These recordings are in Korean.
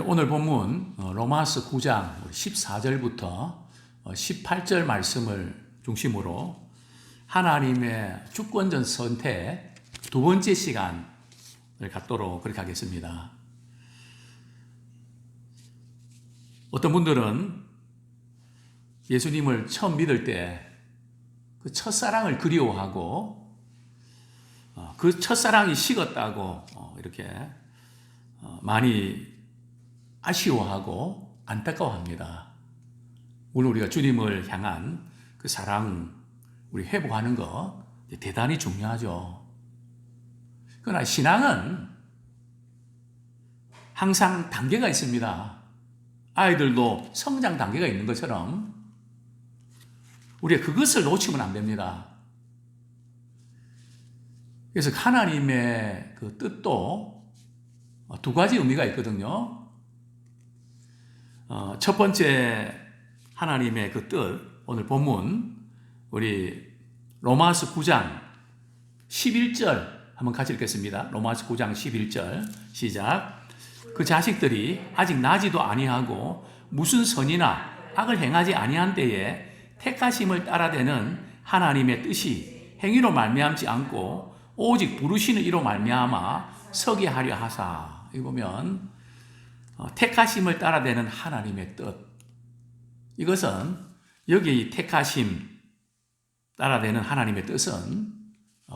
오늘 본문 로마서 9장 14절부터 18절 말씀을 중심으로 하나님의 주권적 선택 두 번째 시간을 갖도록 그렇게 하겠습니다. 어떤 분들은 예수님을 처음 믿을 때 그 첫사랑을 그리워하고 그 첫사랑이 식었다고 이렇게 많이 아쉬워하고 안타까워합니다. 물론 우리가 주님을 향한 그 사랑 우리 회복하는 거 대단히 중요하죠. 그러나 신앙은 항상 단계가 있습니다. 아이들도 성장 단계가 있는 것처럼 우리가 그것을 놓치면 안 됩니다. 그래서 하나님의 그 뜻도 두 가지 의미가 있거든요. 첫 번째 하나님의 그 뜻, 오늘 본문 우리 로마서 9장 11절 한번 같이 읽겠습니다. 로마서 9장 11절 시작. 그 자식들이 아직 나지도 아니하고 무슨 선이나 악을 행하지 아니한 때에 택하심을 따라되는 하나님의 뜻이 행위로 말미암지 않고 오직 부르시는 이로 말미암아 서게 하려 하사. 여기 보면 택하심을 따라되는 하나님의 뜻. 이것은 여기 이 택하심 따라되는 하나님의 뜻은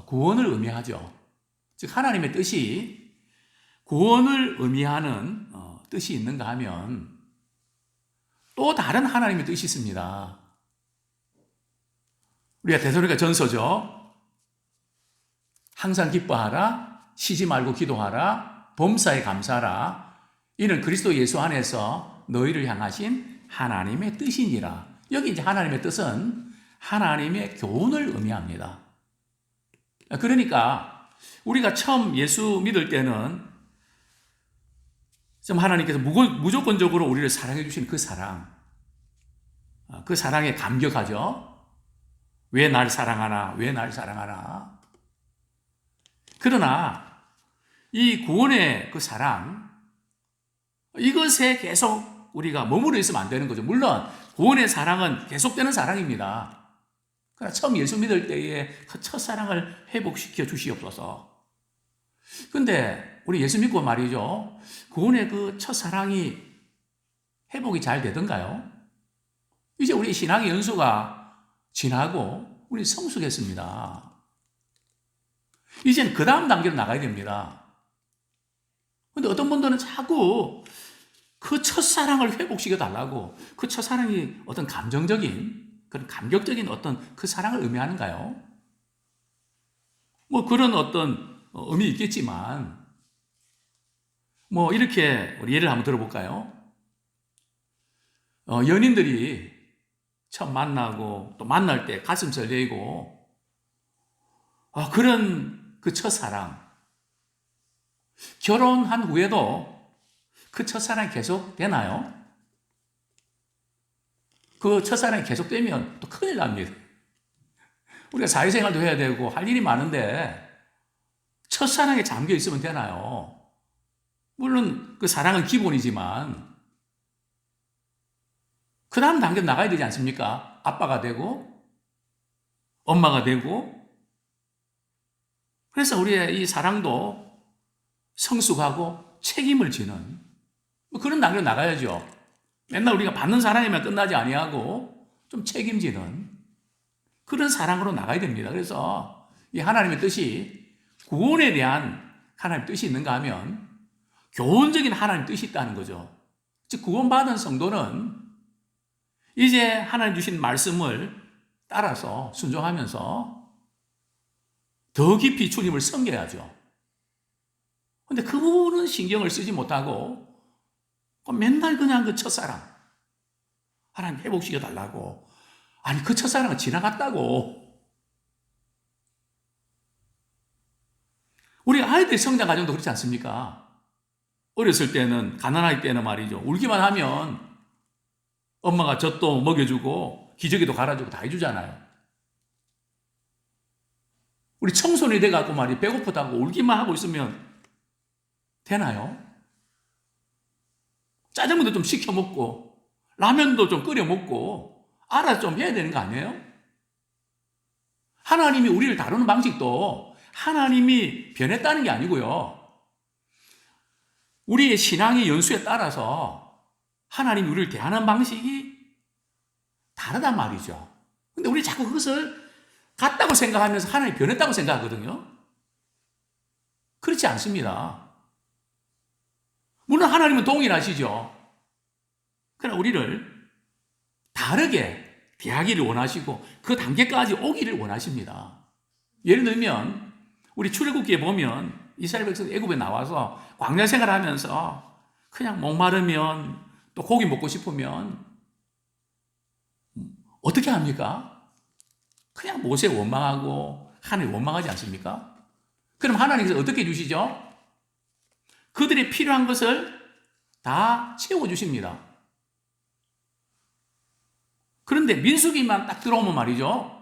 구원을 의미하죠. 즉 하나님의 뜻이 구원을 의미하는 뜻이 있는가 하면 또 다른 하나님의 뜻이 있습니다. 우리가 데살로니가 전서죠. 항상 기뻐하라, 쉬지 말고 기도하라, 범사에 감사하라. 이는 그리스도 예수 안에서 너희를 향하신 하나님의 뜻이니라. 여기 이제 하나님의 뜻은 하나님의 교훈을 의미합니다. 그러니까 우리가 처음 예수 믿을 때는 좀 하나님께서 무조건적으로 우리를 사랑해 주신 그 사랑에 감격하죠. 왜 날 사랑하나? 왜 날 사랑하나? 그러나 이 구원의 그 사랑, 이것에 계속 우리가 머무르 있으면 안 되는 거죠. 물론 구원의 사랑은 계속되는 사랑입니다. 그러나 처음 예수 믿을 때의 그 첫사랑을 회복시켜 주시옵소서. 근데 우리 예수 믿고 말이죠. 구원의 그 첫사랑이 회복이 잘 되던가요? 이제 우리 신앙의 연수가 지나고 우리 성숙했습니다. 이제는 그 다음 단계로 나가야 됩니다. 근데 어떤 분들은 자꾸 그 첫사랑을 회복시켜 달라고, 그 첫사랑이 어떤 감정적인, 그런 감격적인 어떤 그 사랑을 의미하는가요? 뭐 그런 어떤 의미 있겠지만, 뭐 이렇게 우리 예를 한번 들어볼까요? 연인들이 처음 만나고 또 만날 때 가슴 설레이고 그런 그 첫사랑, 결혼한 후에도 그 첫사랑이 계속 되나요? 그 첫사랑이 계속되면 또 큰일 납니다. 우리가 사회생활도 해야 되고 할 일이 많은데 첫사랑에 잠겨 있으면 되나요? 물론 그 사랑은 기본이지만 그 다음 단계로 나가야 되지 않습니까? 아빠가 되고 엄마가 되고. 그래서 우리의 이 사랑도 성숙하고 책임을 지는 그런 단계로 나가야죠. 맨날 우리가 받는 사랑이면 끝나지 아니하고 좀 책임지는 그런 사랑으로 나가야 됩니다. 그래서 이 하나님의 뜻이, 구원에 대한 하나님의 뜻이 있는가 하면 교훈적인 하나님의 뜻이 있다는 거죠. 즉 구원받은 성도는 이제 하나님 주신 말씀을 따라서 순종하면서 더 깊이 주님을 섬겨야죠. 근데 그 부분은 신경을 쓰지 못하고 맨날 그냥 그 첫사랑 하나님 회복시켜 달라고, 아니 그 첫사랑은 지나갔다고. 우리 아이들 성장 과정도 그렇지 않습니까? 어렸을 때는, 가난할 때는 말이죠, 울기만 하면 엄마가 젖도 먹여주고 기저귀도 갈아주고 다 해주잖아요. 우리 청소년이 돼갖고 말이 배고프다고 울기만 하고 있으면 되나요? 짜장면도 좀 시켜 먹고 라면도 좀 끓여 먹고 알아서 좀 해야 되는 거 아니에요? 하나님이 우리를 다루는 방식도 하나님이 변했다는 게 아니고요. 우리의 신앙의 연수에 따라서 하나님이 우리를 대하는 방식이 다르단 말이죠. 근데 우리 자꾸 그것을 같다고 생각하면서 하나님이 변했다고 생각하거든요. 그렇지 않습니다. 물론 하나님은 동일하시죠. 그러나 우리를 다르게 대하기를 원하시고 그 단계까지 오기를 원하십니다. 예를 들면 우리 출애굽기에 보면 이스라엘 백성이 애굽에 나와서 광야 생활하면서 그냥 목마르면 또 고기 먹고 싶으면 어떻게 합니까? 그냥 모세 원망하고 하나님 원망하지 않습니까? 그럼 하나님께서 어떻게 해주시죠? 그들이 필요한 것을 다 채워주십니다. 그런데 민수기만 딱 들어오면 말이죠.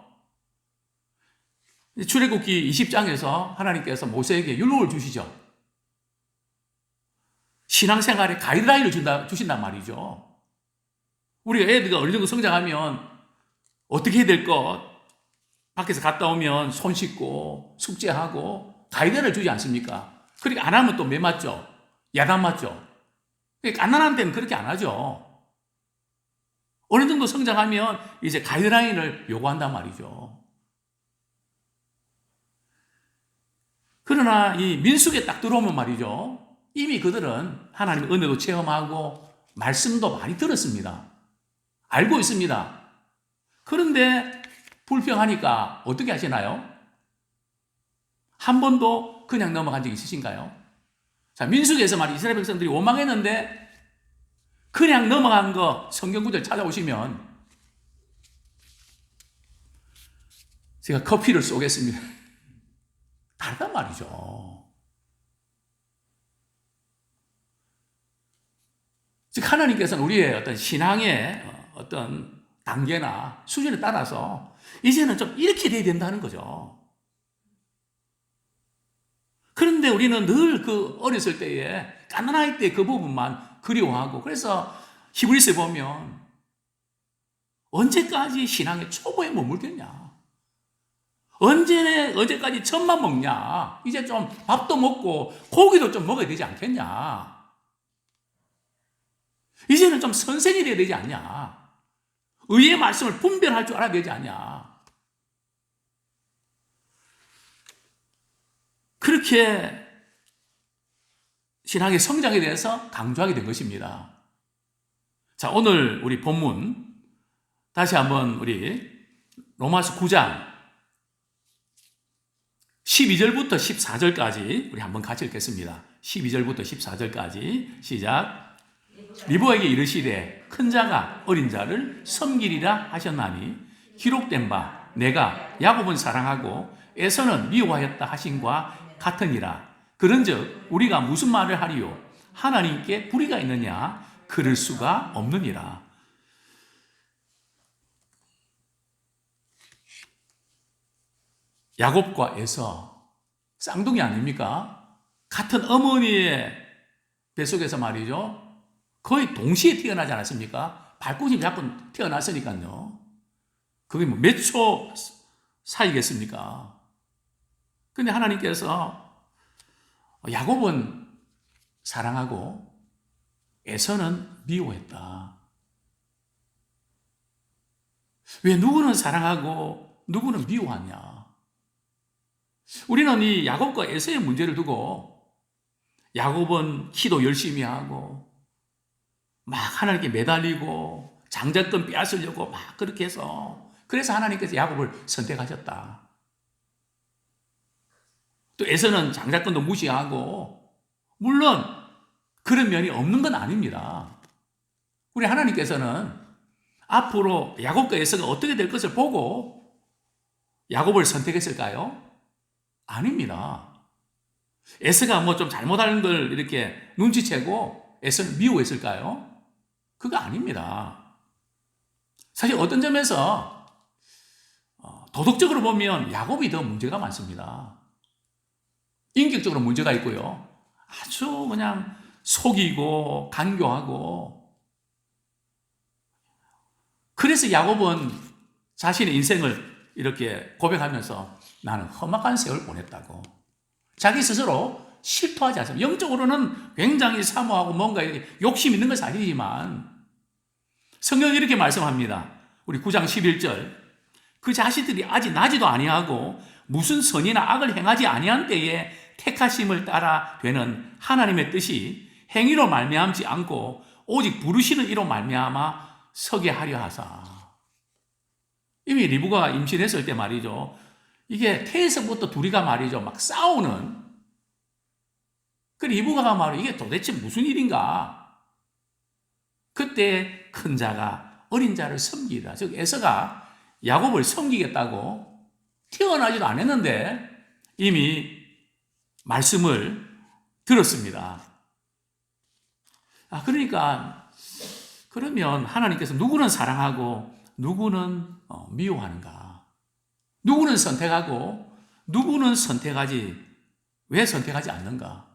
출애굽기 20장에서 하나님께서 모세에게 율법을 주시죠. 신앙생활에 가이드라인을 주신단 말이죠. 우리가 애들이 어느 정도 성장하면 어떻게 해야 될 것, 밖에서 갔다 오면 손 씻고 숙제하고 가이드를 주지 않습니까? 그러니까 안 하면 또 매 맞죠? 야단 맞죠? 그러니까 갓난한 때는 그렇게 안 하죠. 어느 정도 성장하면 이제 가이드라인을 요구한단 말이죠. 그러나 이 민수기에 딱 들어오면 말이죠. 이미 그들은 하나님의 은혜도 체험하고 말씀도 많이 들었습니다. 알고 있습니다. 그런데 불평하니까 어떻게 하시나요? 한 번도 그냥 넘어간 적 있으신가요? 자, 민수기에서 말이 이스라엘 백성들이 원망했는데 그냥 넘어간 거 성경 구절 찾아오시면 제가 커피를 쏘겠습니다. 다르단 말이죠. 즉 하나님께서는 우리의 어떤 신앙의 어떤 단계나 수준에 따라서 이제는 좀 이렇게 돼야 된다는 거죠. 그런데 우리는 늘 그 어렸을 때에 갓난아이 때 그 부분만 그리워하고 그래서 히브리서에 보면 언제까지 신앙의 초보에 머물겠냐? 언제까지 젖만 먹냐? 이제 좀 밥도 먹고 고기도 좀 먹어야 되지 않겠냐? 이제는 좀 선생이 돼야 되지 않냐? 의의 말씀을 분별할 줄 알아야 되지 않냐? 그렇게 신앙의 성장에 대해서 강조하게 된 것입니다. 자, 오늘 우리 본문 다시 한번 우리 로마서 9장 12절부터 14절까지 우리 한번 같이 읽겠습니다. 12절부터 14절까지 시작. 리브에게 이르시되 큰 자가 어린 자를 섬기리라 하셨나니 기록된 바 내가 야곱은 사랑하고 에서는 미워하였다 하신과 같으니라. 그런즉 우리가 무슨 말을 하리요? 하나님께 불의가 있느냐? 그럴 수가 없느니라. 야곱과 에서 쌍둥이 아닙니까? 같은 어머니의 뱃속에서 말이죠. 거의 동시에 태어나지 않았습니까? 발꿈치 잡고 태어났으니까요. 그게 뭐 몇 초 사이겠습니까? 근데 하나님께서 야곱은 사랑하고 에서는 미워했다. 왜 누구는 사랑하고 누구는 미워하냐? 우리는 이 야곱과 에서의 문제를 두고 야곱은 기도 열심히 하고 막 하나님께 매달리고 장자권 빼앗으려고 막 그렇게 해서 그래서 하나님께서 야곱을 선택하셨다. 또 에서는 장자권도 무시하고 물론 그런 면이 없는 건 아닙니다. 우리 하나님께서는 앞으로 야곱과 에서가 어떻게 될 것을 보고 야곱을 선택했을까요? 아닙니다. 에서가 뭐 좀 잘못하는 걸 이렇게 눈치채고 에서는 미워했을까요? 그거 아닙니다. 사실 어떤 점에서 도덕적으로 보면 야곱이 더 문제가 많습니다. 인격적으로 문제가 있고요. 아주 그냥 속이고 간교하고. 그래서 야곱은 자신의 인생을 이렇게 고백하면서 나는 험악한 세월을 보냈다고. 자기 스스로 실토하지 않습니다. 영적으로는 굉장히 사모하고 뭔가 욕심 있는 건 사실이지만 성경이 이렇게 말씀합니다. 우리 9장 11절. 그 자식들이 아직 나지도 아니하고 무슨 선이나 악을 행하지 아니한 때에 택하심을 따라 되는 하나님의 뜻이 행위로 말미암지 않고 오직 부르시는 이로 말미암아 서게 하려 하사. 이미 리브가 임신했을 때 말이죠. 이게 태에서부터 둘이가 말이죠. 막 싸우는. 그 리브가가 말이죠. 이게 도대체 무슨 일인가? 그때 큰 자가 어린 자를 섬기다. 즉 에서가 야곱을 섬기겠다고 태어나지도 않았는데 이미 말씀을 들었습니다. 그러니까 그러면 하나님께서 누구는 사랑하고 누구는 미워하는가? 누구는 선택하고 누구는 왜 선택하지 않는가?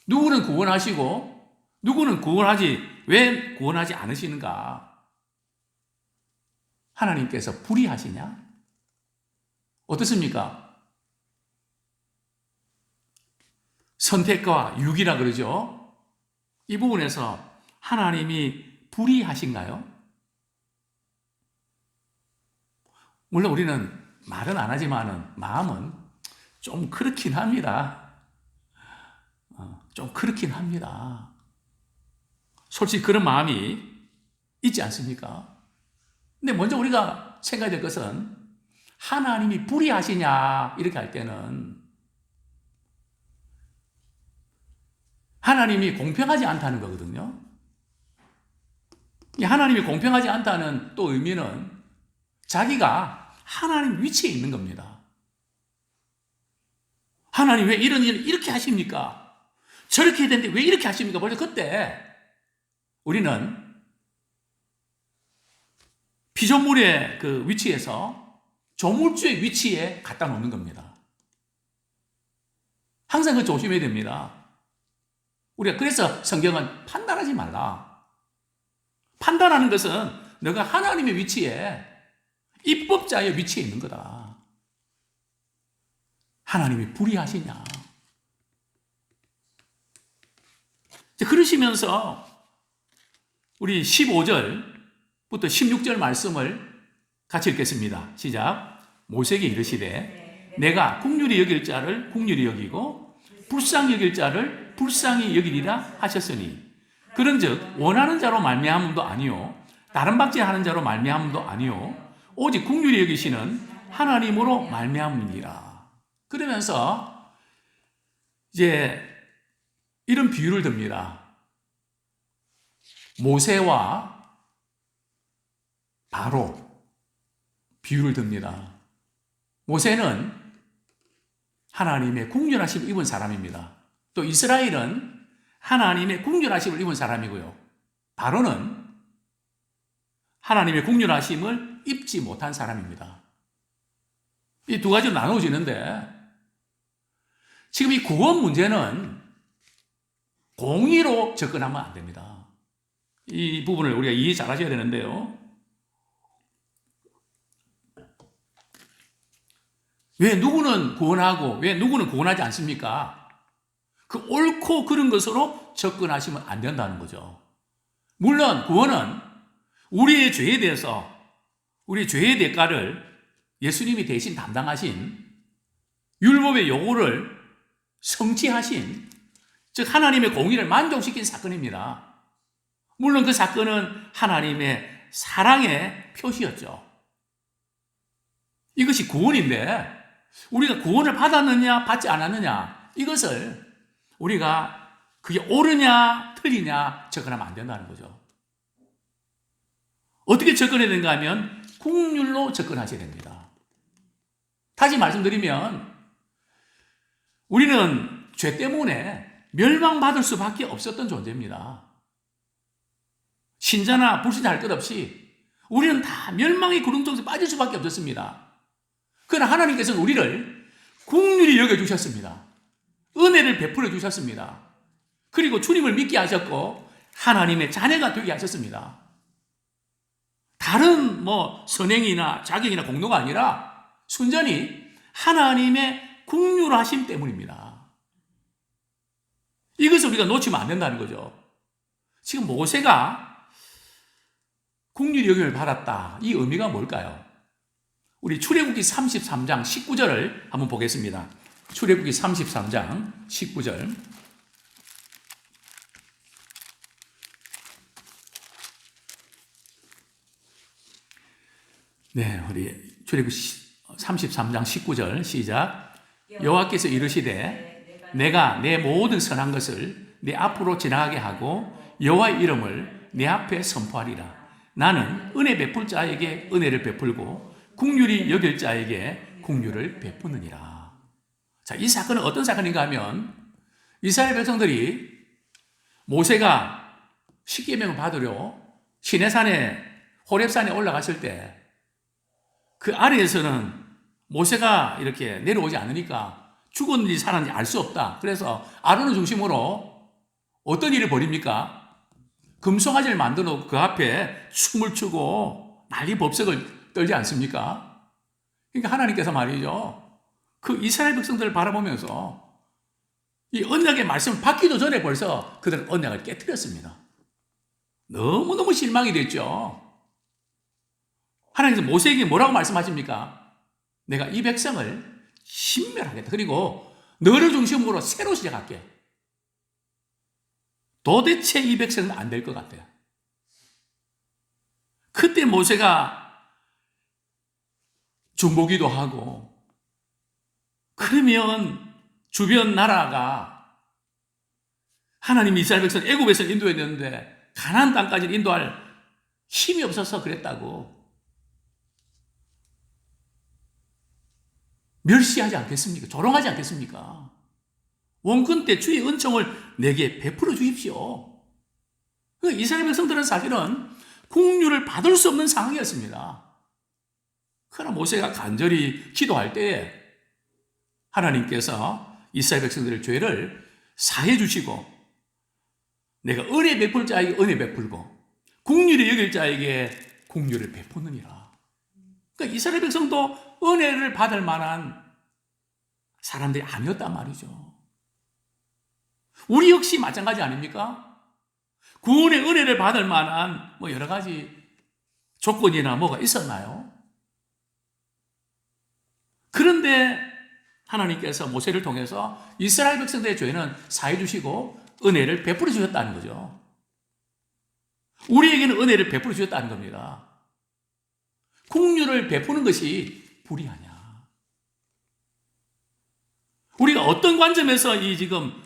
누구는 구원하시고 누구는 왜 구원하지 않으시는가? 하나님께서 불의하시냐? 어떻습니까? 선택과 유기라 그러죠? 이 부분에서 하나님이 불의하신가요? 물론 우리는 말은 안 하지만 마음은 좀 그렇긴 합니다. 좀 그렇긴 합니다. 솔직히 그런 마음이 있지 않습니까? 근데 먼저 우리가 생각해야 될 것은 하나님이 불의하시냐 이렇게 할 때는 하나님이 공평하지 않다는 거거든요. 이 하나님이 공평하지 않다는 또 의미는 자기가 하나님 위치에 있는 겁니다. 하나님 왜 이런 일을 이렇게 하십니까? 저렇게 해야 되는데 왜 이렇게 하십니까? 벌써 그때 우리는 피조물의 그 위치에서 조물주의 위치에 갖다 놓는 겁니다. 항상 그 조심해야 됩니다. 우리가 그래서 성경은 판단하지 말라. 판단하는 것은 너가 하나님의 위치에 입법자의 위치에 있는 거다. 하나님이 불의하시냐? 그러시면서 우리 15절부터 16절 말씀을 같이 읽겠습니다. 시작. 모세에게 이르시되 내가 긍휼히 여길 자를 긍휼히 여기고 불쌍히 여길 자를 불쌍히 여기리라 하셨으니 그런즉 원하는 자로 말미암음도 아니요 다른 박제하는 자로 말미암음도 아니요 오직 긍휼히 여기시는 하나님으로 말미암음이니라. 그러면서 이제 이런 비유를 듭니다. 모세와 바로 비유를 듭니다. 모세는 하나님의 긍휼하심을 입은 사람입니다. 또 이스라엘은 하나님의 긍휼하심을 입은 사람이고요. 바로는 하나님의 긍휼하심을 입지 못한 사람입니다. 이 두 가지로 나누어지는데 지금 이 구원 문제는 공의로 접근하면 안 됩니다. 이 부분을 우리가 이해 잘 하셔야 되는데요. 왜 누구는 구원하고 왜 누구는 구원하지 않습니까? 그 옳고 그른 것으로 접근하시면 안 된다는 거죠. 물론 구원은 우리의 죄에 대해서 우리의 죄의 대가를 예수님이 대신 담당하신 율법의 요구를 성취하신 즉 하나님의 공의를 만족시킨 사건입니다. 물론 그 사건은 하나님의 사랑의 표시였죠. 이것이 구원인데 우리가 구원을 받았느냐 받지 않았느냐 이것을 우리가 그게 옳으냐 틀리냐 접근하면 안 된다는 거죠. 어떻게 접근해야 되는가 하면 긍휼로 접근하셔야 됩니다. 다시 말씀드리면 우리는 죄 때문에 멸망받을 수밖에 없었던 존재입니다. 신자나 불신자 할 것 없이 우리는 다 멸망의 구름 속에 빠질 수밖에 없었습니다. 그러나 하나님께서는 우리를 긍휼히 여겨주셨습니다. 은혜를 베풀어 주셨습니다. 그리고 주님을 믿게 하셨고 하나님의 자녀가 되게 하셨습니다. 다른 선행이나 자격이나 공로가 아니라 순전히 하나님의 국률하심 때문입니다. 이것을 우리가 놓치면 안 된다는 거죠. 지금 모세가 국률 여김을 받았다. 이 의미가 뭘까요? 우리 출애굽기 33장 19절을 한번 보겠습니다. 출애굽기 33장 19절. 네, 우리 출애굽기 33장 19절 시작. 여호와께서 이르시되 내가 내 모든 선한 것을 내 앞으로 지나가게 하고 여호와의 이름을 내 앞에 선포하리라. 나는 은혜 베풀 자에게 은혜를 베풀고 긍휼히 여길 자에게 긍휼을 베푸느니라. 자, 이 사건은 어떤 사건인가 하면 이스라엘 백성들이 모세가 십계명을 받으려 시내산에 호렙산에 올라갔을 때 그 아래에서는 모세가 이렇게 내려오지 않으니까 죽었는지 살았는지 알 수 없다. 그래서 아론을 중심으로 어떤 일을 벌입니까? 금송아지를 만들어 그 앞에 춤을 추고 난리 법석을 떨지 않습니까? 그러니까 하나님께서 말이죠. 그 이스라엘 백성들을 바라보면서 이 언약의 말씀을 받기도 전에 벌써 그들은 언약을 깨뜨렸습니다. 너무너무 실망이 됐죠. 하나님께서 모세에게 뭐라고 말씀하십니까? 내가 이 백성을 신멸하겠다. 그리고 너를 중심으로 새로 시작할게. 도대체 이 백성은 안 될 것 같아요. 그때 모세가 중보기도 하고 그러면 주변 나라가 하나님이 이스라엘 백성 애굽에서 인도했는데 가나안 땅까지 인도할 힘이 없어서 그랬다고 멸시하지 않겠습니까? 조롱하지 않겠습니까? 원근 때 주의 은총을 내게 베풀어 주십시오. 이스라엘 백성들은 사실은 긍휼을 받을 수 없는 상황이었습니다. 그러나 모세가 간절히 기도할 때에 하나님께서 이스라엘 백성들의 죄를 사해 주시고 내가 은혜 베풀 자에게 은혜 베풀고 긍휼히 여길 자에게 긍휼을 베푸느니라. 그러니까 이스라엘 백성도 은혜를 받을 만한 사람들이 아니었단 말이죠. 우리 역시 마찬가지 아닙니까? 구원의 은혜를 받을 만한 여러 가지 조건이나 뭐가 있었나요? 그런데 하나님께서 모세를 통해서 이스라엘 백성들의 죄는 사해 주시고 은혜를 베풀어 주셨다는 거죠. 우리에게는 은혜를 베풀어 주셨다는 겁니다. 긍휼을 베푸는 것이 불이하냐? 우리가 어떤 관점에서 이 지금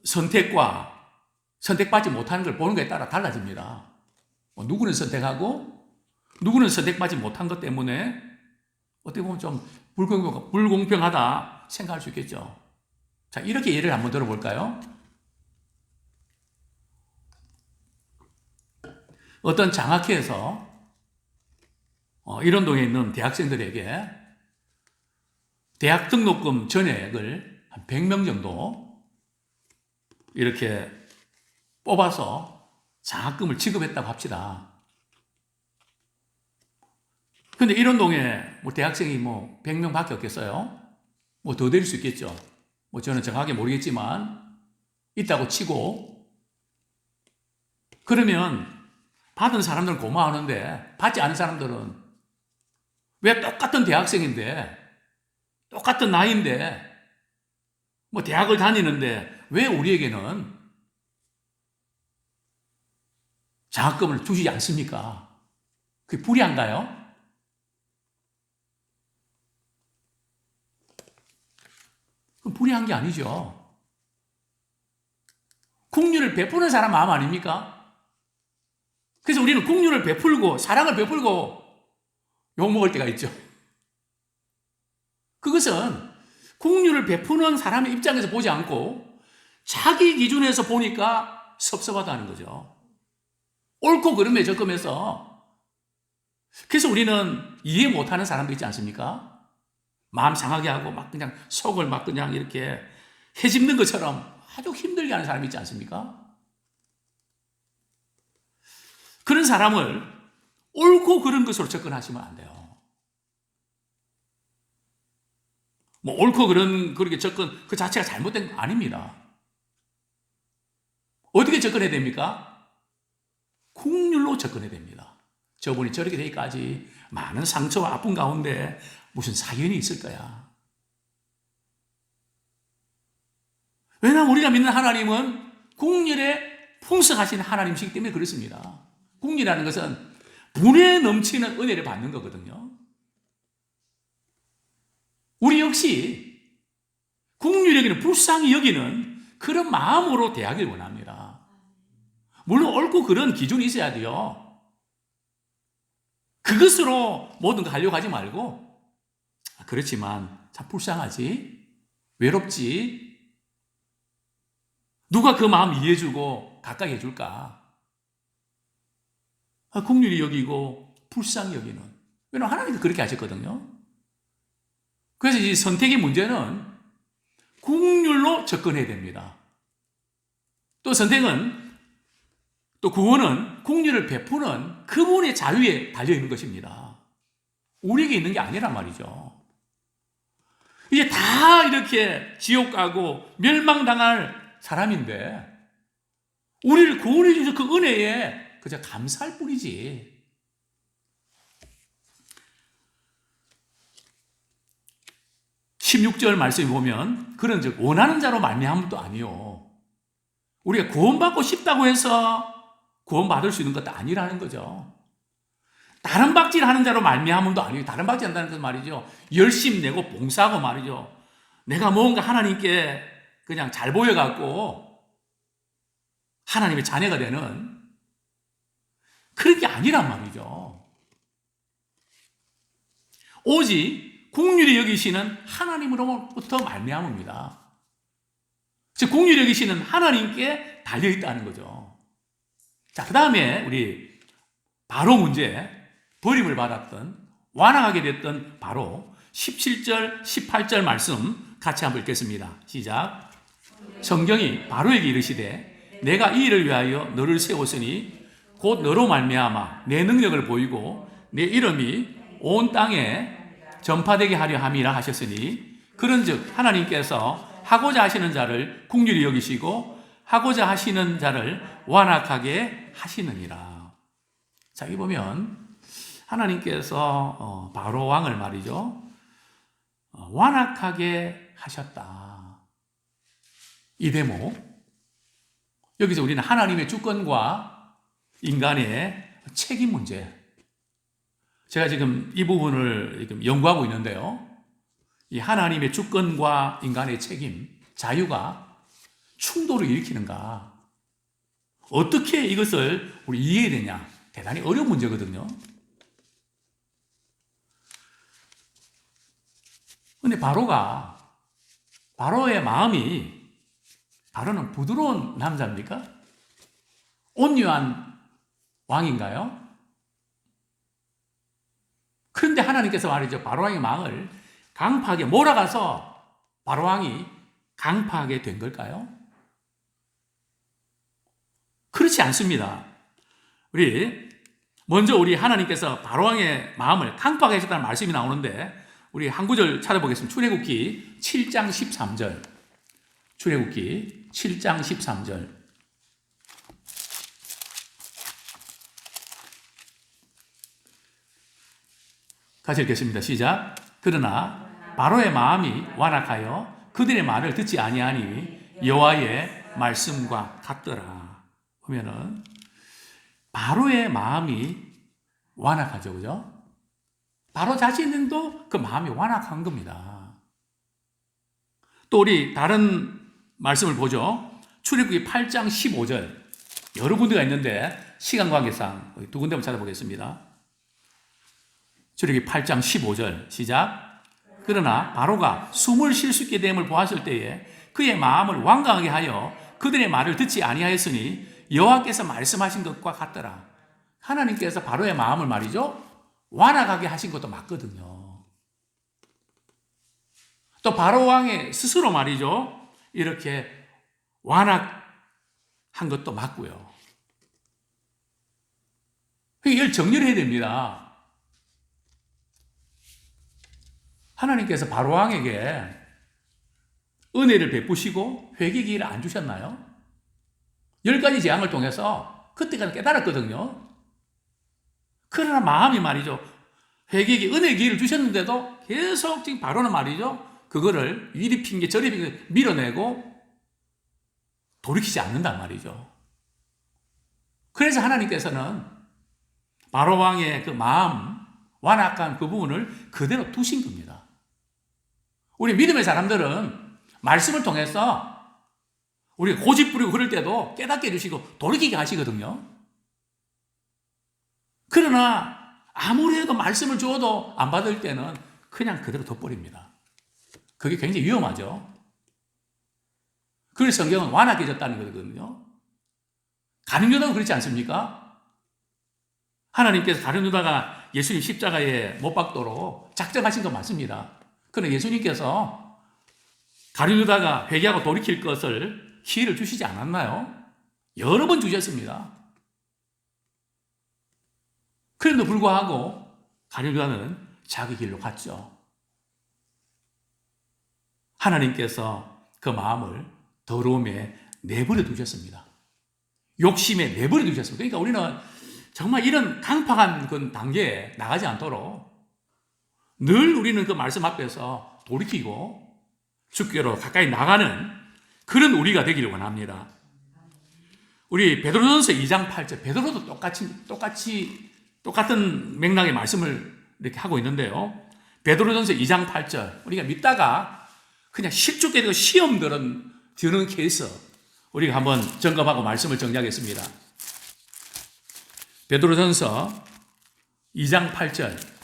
선택받지 못하는 걸 보는 것에 따라 달라집니다. 누구는 선택하고 누구는 선택받지 못한 것 때문에 어떻게 보면 좀 불공평하다 생각할 수 있겠죠. 자, 이렇게 예를 한번 들어볼까요? 어떤 장학회에서 일원동에 있는 대학생들에게 대학 등록금 전액을 한 100명 정도 이렇게 뽑아서 장학금을 지급했다고 합시다. 근데 일원동에 대학생이 100명 밖에 없겠어요? 더 될 수 있겠죠. 저는 정확하게 모르겠지만 있다고 치고 그러면 받은 사람들은 고마워하는데 받지 않은 사람들은 왜 똑같은 대학생인데 똑같은 나이인데 대학을 다니는데 왜 우리에게는 장학금을 주시지 않습니까? 그게 불이한가요? 그건 불이한 게 아니죠. 긍휼을 베푸는 사람 마음 아닙니까? 그래서 우리는 긍휼을 베풀고 사랑을 베풀고 욕먹을 때가 있죠. 그것은 긍휼을 베푸는 사람의 입장에서 보지 않고 자기 기준에서 보니까 섭섭하다는 거죠. 옳고 그름에 적금해서 그래서 우리는 이해 못하는 사람도 있지 않습니까? 마음 상하게 하고 그냥 속을 그냥 이렇게 헤집는 것처럼 아주 힘들게 하는 사람이 있지 않습니까? 그런 사람을 옳고 그른 것으로 접근하시면 안 돼요. 뭐 옳고 그렇게 접근 그 자체가 잘못된 거 아닙니다. 어떻게 접근해야 됩니까? 국률로 접근해야 됩니다. 저분이 저렇게 되기까지 많은 상처와 아픔 가운데 무슨 사연이 있을 거야. 왜냐하면 우리가 믿는 하나님은 국률에 풍성하신 하나님이시기 때문에 그렇습니다. 국률이라는 것은 분에 넘치는 은혜를 받는 거거든요. 우리 역시 국률 여기는 불쌍히 여기는 그런 마음으로 대하길 원합니다. 물론 옳고 그런 기준이 있어야 돼요. 그것으로 모든 거 하려고 하지 말고, 그렇지만 참 불쌍하지, 외롭지, 누가 그 마음 이해해주고 가까이 해줄까? 국률이 여기고 불쌍히 여기는. 왜냐하면 하나님도 그렇게 하셨거든요. 그래서 이 선택의 문제는 국률로 접근해야 됩니다. 또 선택은, 또 구원은 국률을 베푸는 그분의 자유에 달려있는 것입니다. 우리에게 있는 게 아니란 말이죠. 이제 다 이렇게 지옥 가고 멸망당할 사람인데 우리를 구원해 주셔서 그 은혜에 그저 감사할 뿐이지. 16절 말씀에 보면 그런 즉 원하는 자로 말미암음도 아니요. 우리가 구원받고 싶다고 해서 구원받을 수 있는 것도 아니라는 거죠. 다른 박질하는 자로 말미암음도 아니에요. 다른 박질한다는 건 말이죠. 열심 내고 봉사하고 말이죠. 내가 뭔가 하나님께 그냥 잘 보여갖고 하나님의 자녀가 되는 그런 게 아니란 말이죠. 오직 국률이 여기시는 하나님으로부터 말미암습니다. 즉 국률이 여기시는 하나님께 달려있다는 거죠. 자, 그 다음에 우리 바로 문제, 버림을 받았던, 완악하게 됐던 바로 17절, 18절 말씀 같이 한번 읽겠습니다. 시작. 성경이 바로에게 이르시되 내가 이 일을 위하여 너를 세웠으니 곧 너로 말미암아 내 능력을 보이고 내 이름이 온 땅에 전파되게 하려 함이라 하셨으니 그런즉 하나님께서 하고자 하시는 자를 긍휼히 여기시고 하고자 하시는 자를 완악하게 하시느니라. 자, 여기 보면 하나님께서 바로 왕을 말이죠, 완악하게 하셨다. 이 대목, 여기서 우리는 하나님의 주권과 인간의 책임 문제, 제가 지금 이 부분을 연구하고 있는데요, 이 하나님의 주권과 인간의 책임, 자유가 충돌을 일으키는가, 어떻게 이것을 우리 이해해야 되냐, 대단히 어려운 문제거든요. 근데 바로의 마음이, 바로는 부드러운 남자입니까? 온유한 왕인가요? 그런데 하나님께서 말이죠, 바로왕의 마음을 강팍하게 몰아가서 바로왕이 강팍하게 된 걸까요? 그렇지 않습니다. 먼저 우리 하나님께서 바로왕의 마음을 강팍하게 하셨다는 말씀이 나오는데, 우리 한 구절 찾아보겠습니다. 출애굽기 7장 13절. 출애굽기 7장 13절. 같이 읽겠습니다. 시작. 그러나 바로의 마음이 완악하여 그들의 말을 듣지 아니하니 여호와의 말씀과 같더라. 보면은 바로의 마음이 완악하죠, 그죠? 바로 자신도 그 마음이 완악한 겁니다. 또 우리 다른 말씀을 보죠. 출애굽기 8장 15절. 여러 군데가 있는데 시간 관계상 두 군데만 찾아보겠습니다. 출애굽기 8장 15절 시작. 그러나 바로가 숨을 쉴 수 있게 됨을 보았을 때에 그의 마음을 완강하게 하여 그들의 말을 듣지 아니하였으니 여호와께서 말씀하신 것과 같더라. 하나님께서 바로의 마음을 말이죠, 완악하게 하신 것도 맞거든요. 또 바로 왕의 스스로 말이죠, 이렇게 완악한 것도 맞고요. 이걸 정리를 해야 됩니다. 하나님께서 바로왕에게 은혜를 베푸시고 회개 기회를 안 주셨나요? 10가지 재앙을 통해서 그때까지 깨달았거든요. 그러나 마음이 말이죠. 회개기 은혜 기회를 주셨는데도 계속 지금 바로는 말이죠. 그거를 이리 핑계 저리 핑계 밀어내고 돌이키지 않는단 말이죠. 그래서 하나님께서는 바로 왕의 그 마음, 완악한 그 부분을 그대로 두신 겁니다. 우리 믿음의 사람들은 말씀을 통해서 우리 고집 부리고 그럴 때도 깨닫게 해주시고 돌이키게 하시거든요. 그러나 아무리 해도 말씀을 주어도 안 받을 때는 그냥 그대로 둬버립니다. 그게 굉장히 위험하죠. 그래서 성경은 완악해졌다는 거거든요. 가룟 유다는 그렇지 않습니까? 하나님께서 가룟 유다가 예수님 십자가에 못 박도록 작정하신 건 맞습니다. 그러나 예수님께서 가룟 유다가 회개하고 돌이킬 것을 기회를 주시지 않았나요? 여러 번 주셨습니다. 그런데도 불구하고 가룟 유다는 자기 길로 갔죠. 하나님께서 그 마음을 더러움에 내버려 두셨습니다. 욕심에 내버려 두셨습니다. 그러니까 우리는 정말 이런 강팍한 그 단계에 나가지 않도록 늘 우리는 그 말씀 앞에서 돌이키고 주께로 가까이 나가는 그런 우리가 되기를 원합니다. 우리 베드로전서 2장 8절, 베드로도 똑같은 맥락의 말씀을 이렇게 하고 있는데요. 베드로전서 2장 8절, 우리가 믿다가 그냥 실족게 되고 시험 드는 케이스, 우리가 한번 점검하고 말씀을 정리하겠습니다. 베드로전서 2장 8절.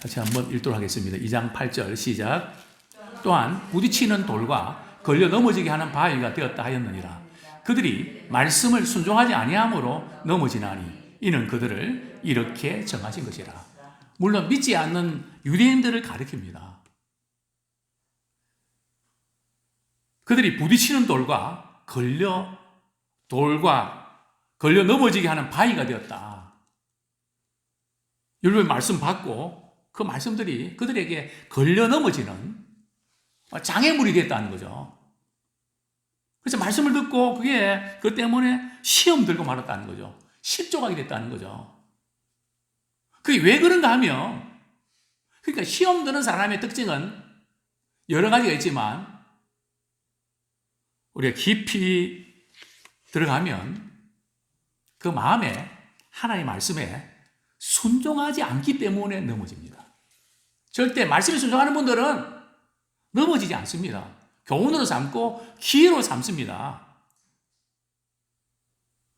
같이 한번 읽도록 하겠습니다. 2장 8절 시작. 또한 부딪히는 돌과 걸려 넘어지게 하는 바위가 되었다 하였느니라. 그들이 말씀을 순종하지 아니함으로 넘어지나니 이는 그들을 이렇게 정하신 것이라. 물론 믿지 않는 유대인들을 가리킵니다. 그들이 부딪히는 돌과 걸려 넘어지게 하는 바위가 되었다. 율법의 말씀 받고 그 말씀들이 그들에게 걸려 넘어지는 장애물이 됐다는 거죠. 그래서 말씀을 듣고 그 때문에 시험 들고 말았다는 거죠. 실족하게 됐다는 거죠. 그게 왜 그런가 하면, 그러니까 시험 드는 사람의 특징은 여러 가지가 있지만 우리가 깊이 들어가면 그 마음에 하나님의 말씀에 순종하지 않기 때문에 넘어집니다. 절대 말씀에 순종하는 분들은 넘어지지 않습니다. 교훈으로 삼고 기회로 삼습니다.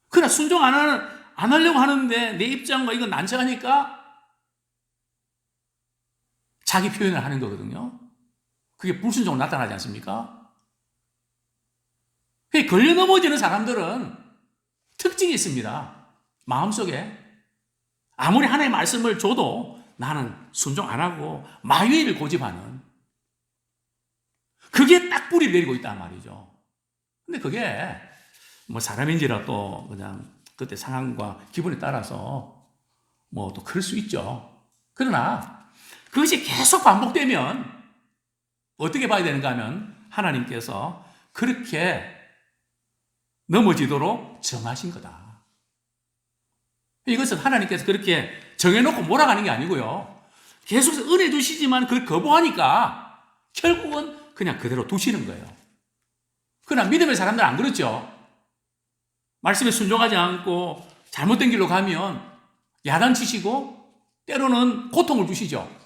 그러나 순종 안 하려고 하는데 내 입장과 이건 난처하니까 자기 표현을 하는 거거든요. 그게 불순종으로 나타나지 않습니까? 걸려 넘어지는 사람들은 특징이 있습니다. 마음속에 아무리 하나님의 말씀을 줘도 나는 순종 안 하고 마귀를 고집하는, 그게 딱 뿌리를 내리고 있단 말이죠. 근데 그게 뭐 사람인지라 또 그냥 그때 상황과 기분에 따라서 뭐 또 그럴 수 있죠. 그러나 그것이 계속 반복되면 어떻게 봐야 되는가 하면 하나님께서 그렇게 넘어지도록 정하신 거다. 이것은 하나님께서 그렇게 정해놓고 몰아가는 게 아니고요. 계속해서 은혜 주시지만 그걸 거부하니까 결국은 그냥 그대로 두시는 거예요. 그러나 믿음의 사람들은 안 그렇죠. 말씀에 순종하지 않고 잘못된 길로 가면 야단치시고 때로는 고통을 주시죠.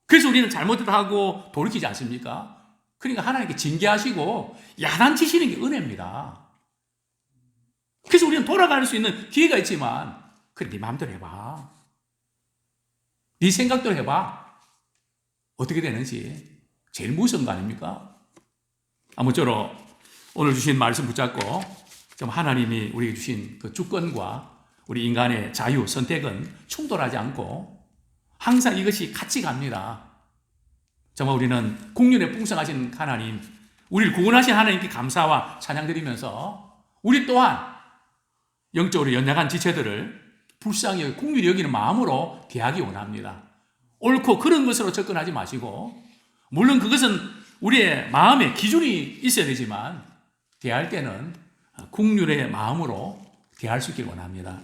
그래서 우리는 잘못하고 돌이키지 않습니까? 그러니까 하나님께 징계하시고 야단치시는 게 은혜입니다. 그래서 우리는 돌아갈 수 있는 기회가 있지만, 그래, 네 마음대로 해봐. 네 생각대로 해봐. 어떻게 되는지. 제일 무서운 거 아닙니까? 아무쪼록 오늘 주신 말씀 붙잡고 좀 하나님이 우리에게 주신 그 주권과 우리 인간의 자유, 선택은 충돌하지 않고 항상 이것이 같이 갑니다. 정말 우리는 국륜에 풍성하신 하나님, 우리를 구원하신 하나님께 감사와 찬양드리면서 우리 또한 영적으로 연약한 지체들을 불쌍히 여기 국률이 여기는 마음으로 대하기 원합니다. 옳고 그런 것으로 접근하지 마시고, 물론 그것은 우리의 마음에 기준이 있어야 되지만 대할 때는 국률의 마음으로 대할 수 있길 원합니다.